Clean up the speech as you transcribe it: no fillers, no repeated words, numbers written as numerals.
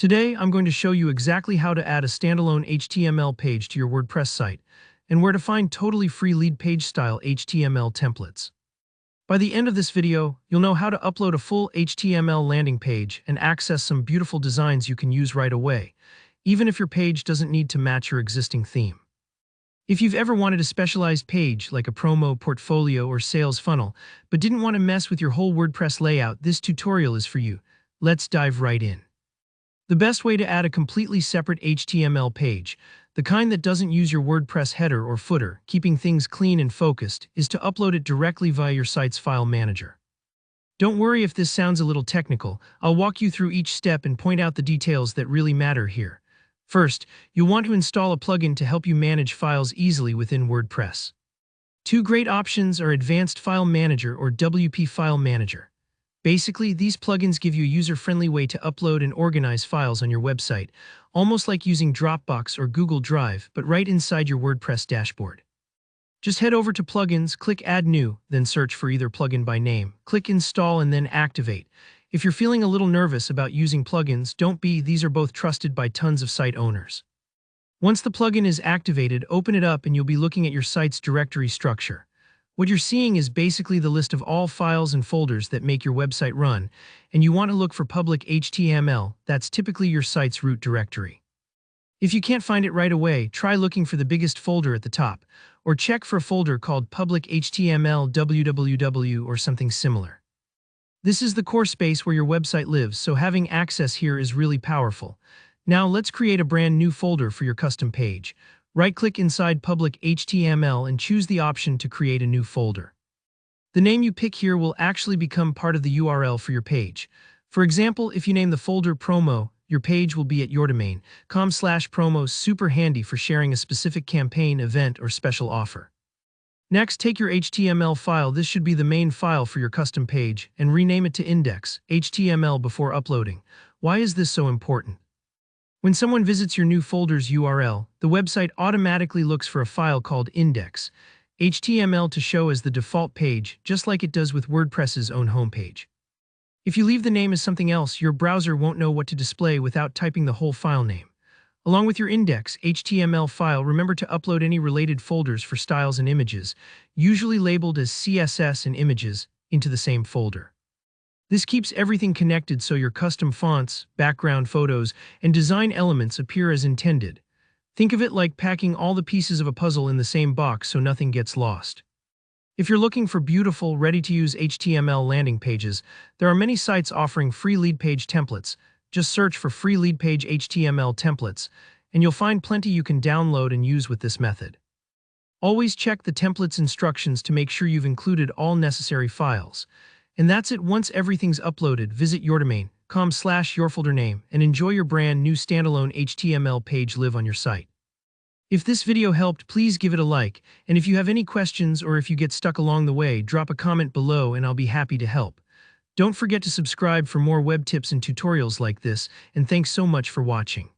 Today, I'm going to show you exactly how to add a standalone HTML page to your WordPress site and where to find totally free lead page style HTML templates. By the end of this video, you'll know how to upload a full HTML landing page and access some beautiful designs you can use right away, even if your page doesn't need to match your existing theme. If you've ever wanted a specialized page like a promo, portfolio, or sales funnel, but didn't want to mess with your whole WordPress layout, this tutorial is for you. Let's dive right in. The best way to add a completely separate HTML page, the kind that doesn't use your WordPress header or footer, keeping things clean and focused, is to upload it directly via your site's file manager. Don't worry if this sounds a little technical. I'll walk you through each step and point out the details that really matter here. First, you'll want to install a plugin to help you manage files easily within WordPress. Two great options are Advanced File Manager or WP File Manager. Basically, these plugins give you a user-friendly way to upload and organize files on your website, almost like using Dropbox or Google Drive, but right inside your WordPress dashboard. Just head over to Plugins, click Add New, then search for either plugin by name. Click Install and then Activate. If you're feeling a little nervous about using plugins, don't be. These are both trusted by tons of site owners. Once the plugin is activated, open it up and you'll be looking at your site's directory structure. What you're seeing is basically the list of all files and folders that make your website run, and you want to look for public HTML. That's typically your site's root directory. If you can't find it right away, try looking for the biggest folder at the top, or check for a folder called public HTML www or something similar. This is the core space where your website lives, so having access here is really powerful. Now let's create a brand new folder for your custom page. Right-click inside Public HTML and choose the option to create a new folder. The name you pick here will actually become part of the URL for your page. For example, if you name the folder Promo, your page will be at your domain. com/promo, super handy for sharing a specific campaign, event, or special offer. Next, take your HTML file, this should be the main file for your custom page, and rename it to index.html before uploading. Why is this so important? When someone visits your new folder's URL, the website automatically looks for a file called index.html to show as the default page, just like it does with WordPress's own homepage. If you leave the name as something else, your browser won't know what to display without typing the whole file name. Along with your index.html file, remember to upload any related folders for styles and images, usually labeled as CSS and images, into the same folder. This keeps everything connected so your custom fonts, background photos, and design elements appear as intended. Think of it like packing all the pieces of a puzzle in the same box so nothing gets lost. If you're looking for beautiful, ready-to-use HTML landing pages, there are many sites offering free lead page templates. Just search for free lead page HTML templates, and you'll find plenty you can download and use with this method. Always check the template's instructions to make sure you've included all necessary files. And that's it. Once everything's uploaded, visit your domain, com/yourfolder-name, and enjoy your brand new standalone HTML page live on your site. If this video helped, please give it a like, and if you have any questions or if you get stuck along the way, drop a comment below and I'll be happy to help. Don't forget to subscribe for more web tips and tutorials like this, and thanks so much for watching.